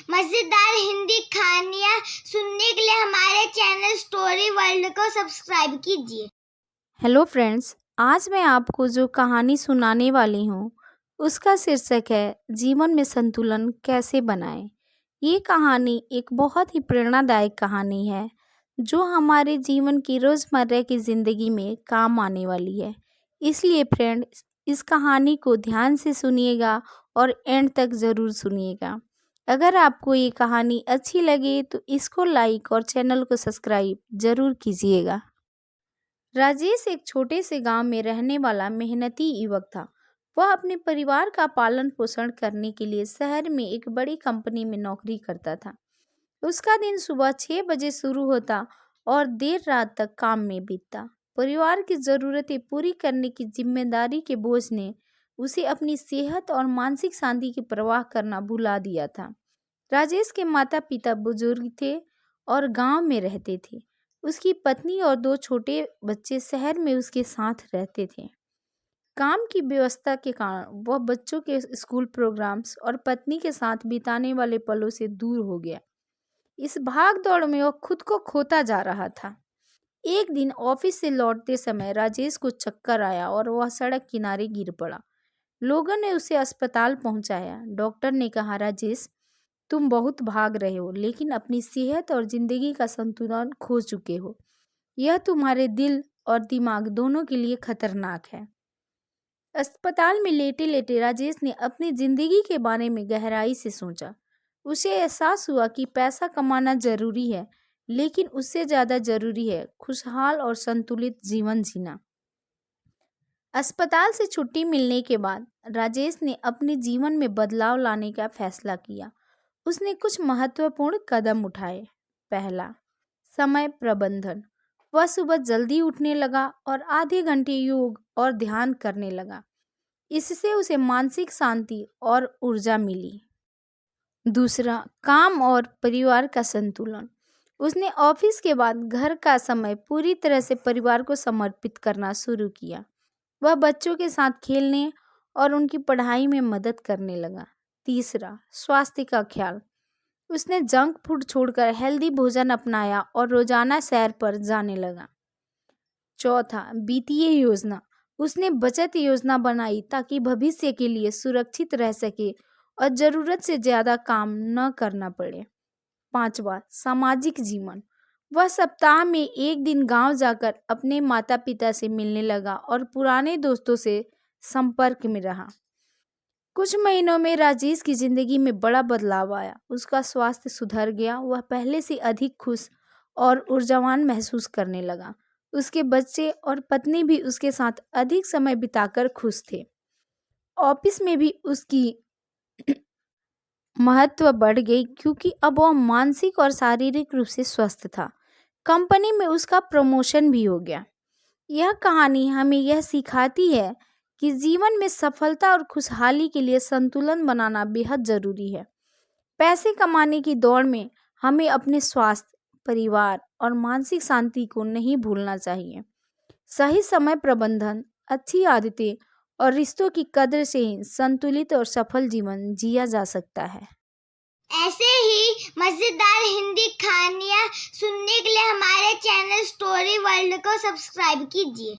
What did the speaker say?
मजेदार हिंदी कहानियाँ सुनने के लिए हमारे चैनल स्टोरी वर्ल्ड को सब्सक्राइब कीजिए। हेलो फ्रेंड्स, आज मैं आपको जो कहानी सुनाने वाली हूँ उसका शीर्षक है जीवन में संतुलन कैसे बनाएं। ये कहानी एक बहुत ही प्रेरणादायक कहानी है जो हमारे जीवन की रोज़मर्रा की ज़िंदगी में काम आने वाली है। इसलिए फ्रेंड्स, इस कहानी को ध्यान से सुनिएगा और एंड तक ज़रूर सुनिएगा। अगर आपको ये कहानी अच्छी लगे तो इसको लाइक और चैनल को सब्सक्राइब ज़रूर कीजिएगा। राजेश एक छोटे से गांव में रहने वाला मेहनती युवक था। वह अपने परिवार का पालन पोषण करने के लिए शहर में एक बड़ी कंपनी में नौकरी करता था। उसका दिन सुबह 6 बजे शुरू होता और देर रात तक काम में बीतता। परिवार की ज़रूरतें पूरी करने की जिम्मेदारी के बोझ ने उसे अपनी सेहत और मानसिक शांति की परवाह करना भुला दिया था। राजेश के माता पिता बुजुर्ग थे और गांव में रहते थे। उसकी पत्नी और 2 छोटे बच्चे शहर में उसके साथ रहते थे। काम की व्यवस्था के कारण वह बच्चों के स्कूल प्रोग्राम्स और पत्नी के साथ बिताने वाले पलों से दूर हो गया। इस भाग दौड़ में वह खुद को खोता जा रहा था। एक दिन ऑफिस से लौटते समय राजेश को चक्कर आया और वह सड़क किनारे गिर पड़ा। लोगों ने उसे अस्पताल पहुंचाया। डॉक्टर ने कहा, राजेश, तुम बहुत भाग रहे हो लेकिन अपनी सेहत और जिंदगी का संतुलन खो चुके हो। यह तुम्हारे दिल और दिमाग दोनों के लिए खतरनाक है। अस्पताल में लेटे लेटे राजेश ने अपनी जिंदगी के बारे में गहराई से सोचा। उसे एहसास हुआ कि पैसा कमाना जरूरी है, लेकिन उससे ज्यादा जरूरी है खुशहाल और संतुलित जीवन जीना। अस्पताल से छुट्टी मिलने के बाद राजेश ने अपने जीवन में बदलाव लाने का फैसला किया। उसने कुछ महत्वपूर्ण कदम उठाए। पहला, समय प्रबंधन। वह सुबह जल्दी उठने लगा और आधे घंटे योग और ध्यान करने लगा। इससे उसे मानसिक शांति और ऊर्जा मिली। दूसरा, काम और परिवार का संतुलन। उसने ऑफिस के बाद घर का समय पूरी तरह से परिवार को समर्पित करना शुरू किया। वह बच्चों के साथ खेलने और उनकी पढ़ाई में मदद करने लगा। तीसरा, स्वास्थ्य का ख्याल। उसने जंक फूड छोड़कर हेल्दी भोजन अपनाया और रोजाना सैर पर जाने लगा। चौथा, वित्तीय योजना। उसने बचत योजना बनाई ताकि भविष्य के लिए सुरक्षित रह सके और जरूरत से ज्यादा काम न करना पड़े। पांचवा, सामाजिक जीवन। वह सप्ताह में एक दिन गांव जाकर अपने माता पिता से मिलने लगा और पुराने दोस्तों से संपर्क में रहा। कुछ महीनों में राजेश की जिंदगी में बड़ा बदलाव आया। उसका स्वास्थ्य सुधर गया। वह पहले से अधिक खुश और ऊर्जावान महसूस करने लगा। उसके बच्चे और पत्नी भी उसके साथ अधिक समय बिताकर खुश थे। ऑफिस में भी उसकी महत्व बढ़ गई क्योंकि अब वह मानसिक और शारीरिक रूप से स्वस्थ था। कंपनी में उसका प्रमोशन भी हो गया। यह कहानी हमें यह सिखाती है कि जीवन में सफलता और खुशहाली के लिए संतुलन बनाना बेहद जरूरी है। पैसे कमाने की दौड़ में हमें अपने स्वास्थ्य, परिवार और मानसिक शांति को नहीं भूलना चाहिए। सही समय प्रबंधन, अच्छी आदतें और रिश्तों की कद्र से ही संतुलित और सफल जीवन जिया जा सकता है। ऐसे ही मजेदार हिंदी कहानियाँ सुनने के लिए हमारे चैनल स्टोरी वर्ल्ड को सब्सक्राइब कीजिए।